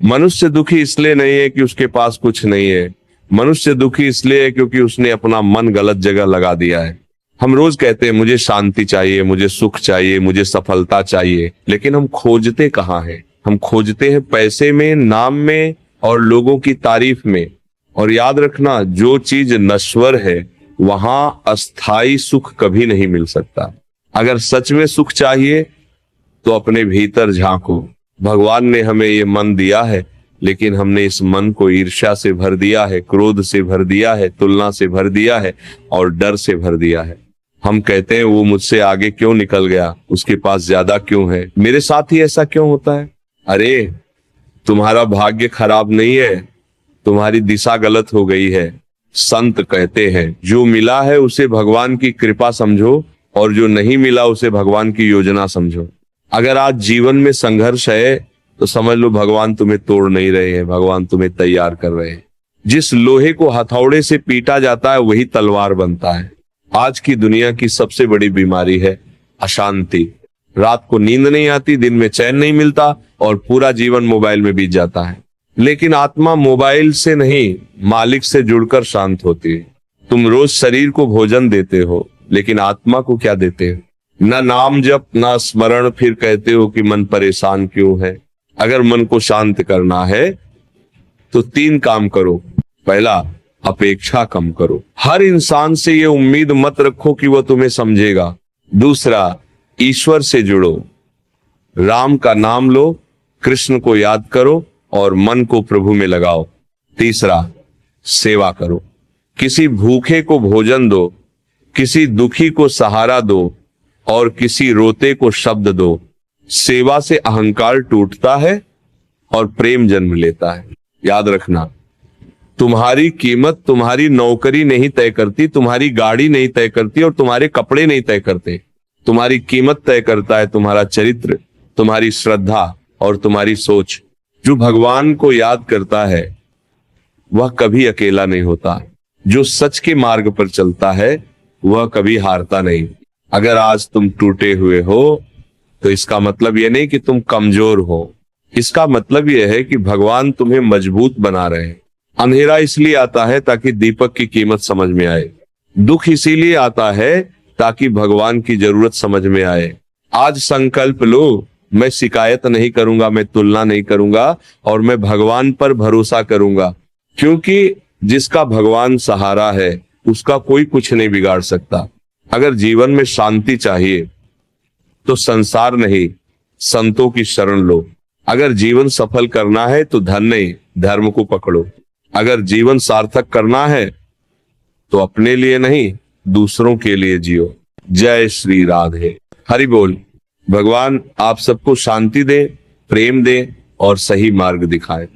मनुष्य दुखी इसलिए नहीं है कि उसके पास कुछ नहीं है, मनुष्य दुखी इसलिए है क्योंकि उसने अपना मन गलत जगह लगा दिया है। हम रोज कहते हैं मुझे शांति चाहिए, मुझे सुख चाहिए, मुझे सफलता चाहिए, लेकिन हम खोजते कहाँ हैं? हम खोजते हैं पैसे में, नाम में और लोगों की तारीफ में। और याद रखना, जो चीज नश्वर है वहां अस्थाई सुख कभी नहीं मिल सकता। अगर सच में सुख चाहिए तो अपने भीतर झांको। भगवान ने हमें ये मन दिया है, लेकिन हमने इस मन को ईर्ष्या से भर दिया है, क्रोध से भर दिया है, तुलना से भर दिया है और डर से भर दिया है। हम कहते हैं वो मुझसे आगे क्यों निकल गया, उसके पास ज्यादा क्यों है, मेरे साथ ही ऐसा क्यों होता है। अरे तुम्हारा भाग्य खराब नहीं है, तुम्हारी दिशा गलत हो गई है। संत कहते हैं जो मिला है उसे भगवान की कृपा समझो और जो नहीं मिला उसे भगवान की योजना समझो। अगर आज जीवन में संघर्ष है तो समझ लो भगवान तुम्हें तोड़ नहीं रहे हैं, भगवान तुम्हें तैयार कर रहे हैं। जिस लोहे को हथौड़े से पीटा जाता है वही तलवार बनता है। आज की दुनिया की सबसे बड़ी बीमारी है अशांति। रात को नींद नहीं आती, दिन में चैन नहीं मिलता और पूरा जीवन मोबाइल में बीत जाता है। लेकिन आत्मा मोबाइल से नहीं, मालिक से जुड़कर शांत होती है। तुम रोज शरीर को भोजन देते हो, लेकिन आत्मा को क्या देते हो? न नाम जप, न स्मरण, फिर कहते हो कि मन परेशान क्यों है। अगर मन को शांत करना है तो 3 काम करो। पहला, अपेक्षा कम करो। हर इंसान से ये उम्मीद मत रखो कि वह तुम्हें समझेगा। दूसरा, ईश्वर से जुड़ो, राम का नाम लो, कृष्ण को याद करो और मन को प्रभु में लगाओ। तीसरा, सेवा करो। किसी भूखे को भोजन दो, किसी दुखी को सहारा दो और किसी रोते को शब्द दो। सेवा से अहंकार टूटता है और प्रेम जन्म लेता है। याद रखना, तुम्हारी कीमत तुम्हारी नौकरी नहीं तय करती, तुम्हारी गाड़ी नहीं तय करती और तुम्हारे कपड़े नहीं तय करते। तुम्हारी कीमत तय करता है तुम्हारा चरित्र, तुम्हारी श्रद्धा और तुम्हारी सोच। जो भगवान को याद करता है वह कभी अकेला नहीं होता। जो सच के मार्ग पर चलता है वह कभी हारता नहीं। अगर आज तुम टूटे हुए हो तो इसका मतलब यह नहीं कि तुम कमजोर हो, इसका मतलब यह है कि भगवान तुम्हें मजबूत बना रहे हैं। अंधेरा इसलिए आता है ताकि दीपक की कीमत समझ में आए। दुख इसीलिए आता है ताकि भगवान की जरूरत समझ में आए। आज संकल्प लो, मैं शिकायत नहीं करूंगा, मैं तुलना नहीं करूंगा और मैं भगवान पर भरोसा करूंगा, क्योंकि जिसका भगवान सहारा है उसका कोई कुछ नहीं बिगाड़ सकता। अगर जीवन में शांति चाहिए तो संसार नहीं, संतों की शरण लो। अगर जीवन सफल करना है तो धन नहीं, धर्म को पकड़ो। अगर जीवन सार्थक करना है तो अपने लिए नहीं, दूसरों के लिए जियो। जय श्री राधे। हरि बोल। भगवान आप सबको शांति दे, प्रेम दे और सही मार्ग दिखाए।